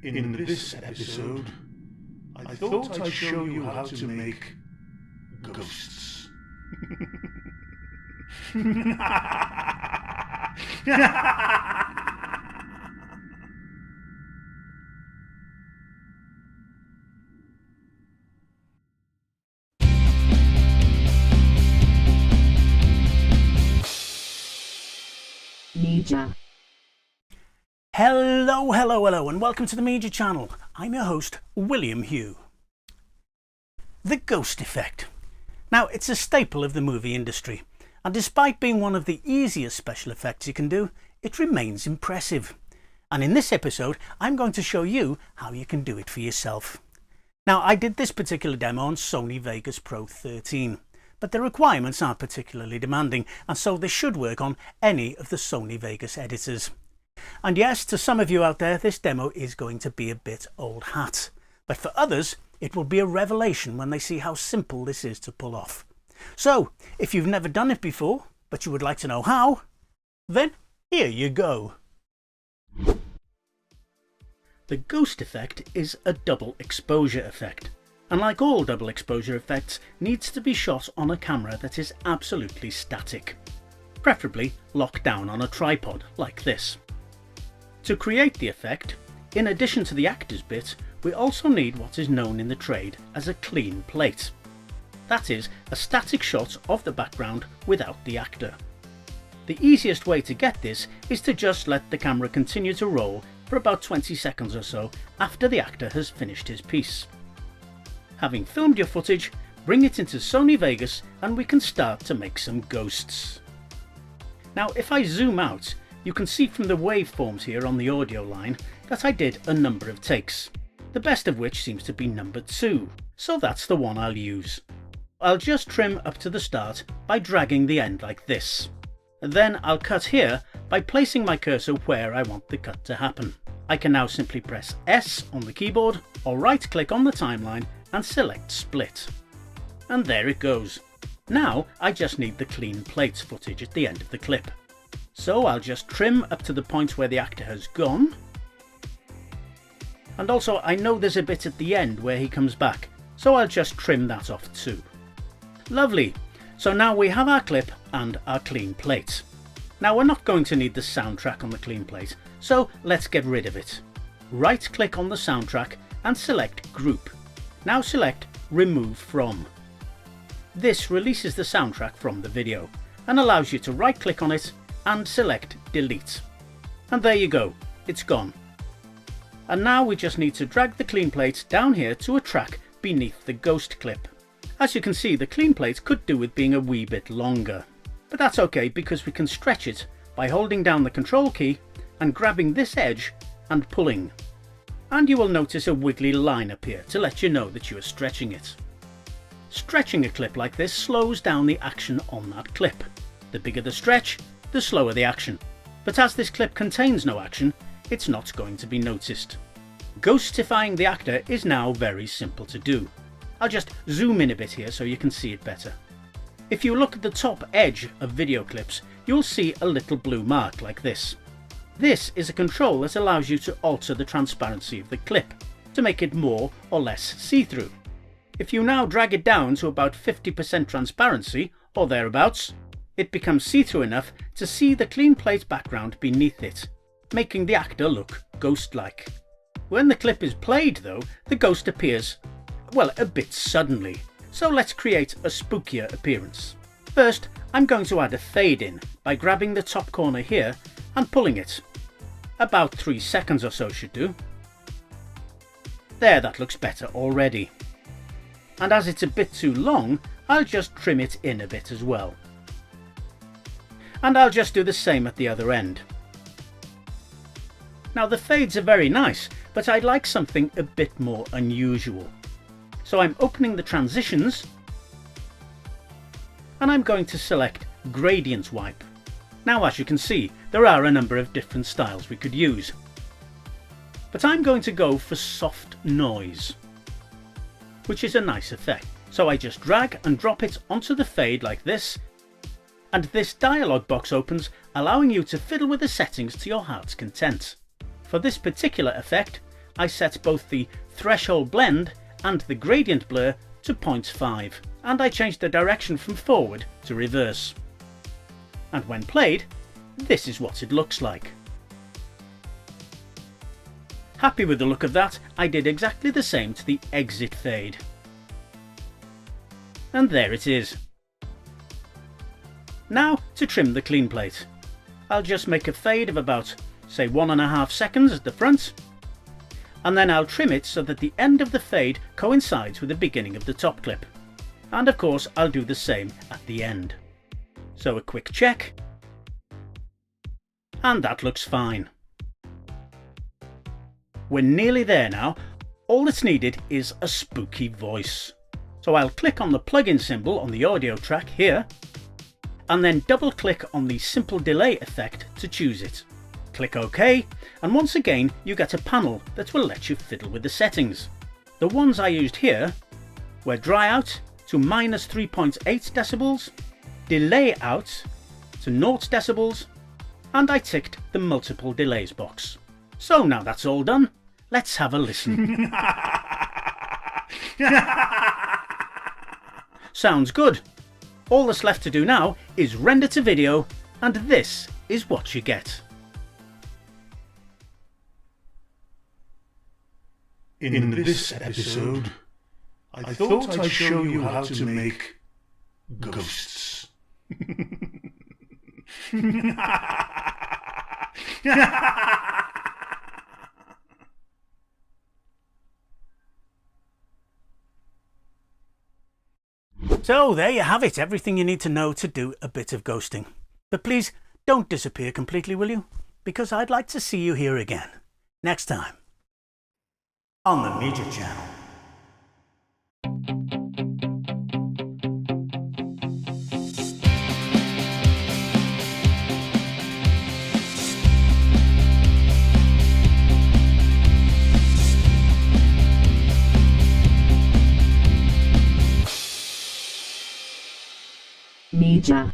In this episode, I thought I'd show you how to make ghosts. Media. Hello, and welcome to the Media Channel. I'm your host, William Hugh. The ghost effect. Now, it's a staple of the movie industry, and despite being one of the easiest special effects you can do, it remains impressive. And in this episode, I'm going to show you how you can do it for yourself. Now, I did this particular demo on Sony Vegas Pro 13, but the requirements aren't particularly demanding, and so this should work on any of the Sony Vegas editors. And yes, to some of you out there, this demo is going to be a bit old hat, but for others, it will be a revelation when they see how simple this is to pull off. So, if you've never done it before, but you would like to know how, then here you go. The ghost effect is a double exposure effect, and like all double exposure effects, needs to be shot on a camera that is absolutely static, preferably locked down on a tripod like this. To create the effect, in addition to the actor's bit, we also need what is known in the trade as a clean plate. That is, a static shot of the background without the actor. The easiest way to get this is to just let the camera continue to roll for about 20 seconds or so after the actor has finished his piece. Having filmed your footage, bring it into Sony Vegas and we can start to make some ghosts. Now, if I zoom out, you can see from the waveforms here on the audio line that I did a number of takes, the best of which seems to be number 2, so that's the one I'll use. I'll just trim up to the start by dragging the end like this. Then I'll cut here by placing my cursor where I want the cut to happen. I can now simply press S on the keyboard or right click on the timeline and select split. And there it goes. Now I just need the clean plates footage at the end of the clip. So I'll just trim up to the point where the actor has gone. And also I know there's a bit at the end where he comes back, so I'll just trim that off too. Lovely. So now we have our clip and our clean plate. Now we're not going to need the soundtrack on the clean plate, so let's get rid of it. Right click on the soundtrack and select Group. Now select Remove From. This releases the soundtrack from the video and allows you to right click on it and select Delete. And there you go, it's gone. And now we just need to drag the clean plate down here to a track beneath the ghost clip. As you can see, the clean plate could do with being a wee bit longer, but that's okay because we can stretch it by holding down the control key and grabbing this edge and pulling. And you will notice a wiggly line appear to let you know that you are stretching it. Stretching a clip like this slows down the action on that clip. The bigger the stretch, the slower the action. But as this clip contains no action, it's not going to be noticed. Ghostifying the actor is now very simple to do. I'll just zoom in a bit here so you can see it better. If you look at the top edge of video clips, you'll see a little blue mark like this. This is a control that allows you to alter the transparency of the clip to make it more or less see-through. If you now drag it down to about 50% transparency or thereabouts, it becomes see-through enough to see the clean plate background beneath it, making the actor look ghost-like. When the clip is played though, the ghost appears, well, a bit suddenly, so let's create a spookier appearance. First, I'm going to add a fade in by grabbing the top corner here and pulling it. About 3 seconds or so should do. There, that looks better already. And as it's a bit too long, I'll just trim it in a bit as well. And I'll just do the same at the other end. Now the fades are very nice, but I'd like something a bit more unusual. So I'm opening the transitions and I'm going to select Gradient Wipe. Now as you can see, there are a number of different styles we could use. But I'm going to go for Soft Noise, which is a nice effect. So I just drag and drop it onto the fade like this, and this dialog box opens, allowing you to fiddle with the settings to your heart's content. For this particular effect, I set both the threshold blend and the gradient blur to 0.5, and I changed the direction from forward to reverse. And when played, this is what it looks like. Happy with the look of that, I did exactly the same to the exit fade. And there it is. Now to trim the clean plate. I'll just make a fade of about, say, 1.5 seconds at the front, and then I'll trim it so that the end of the fade coincides with the beginning of the top clip. And of course I'll do the same at the end. So a quick check, and that looks fine. We're nearly there now. All that's needed is a spooky voice. So I'll click on the plugin symbol on the audio track here, and then double click on the simple delay effect to choose it. Click OK, and once again you get a panel that will let you fiddle with the settings. The ones I used here were dry out to -3.8 decibels, delay out to 0 decibels, and I ticked the multiple delays box. So now that's all done, let's have a listen. Sounds good. All that's left to do now is render to video, and this is what you get. In this episode, I thought I'd show you how to make ghosts. So there you have it, everything you need to know to do a bit of ghosting. But please don't disappear completely, will you? Because I'd like to see you here again, next time, on the Media Channel. Media.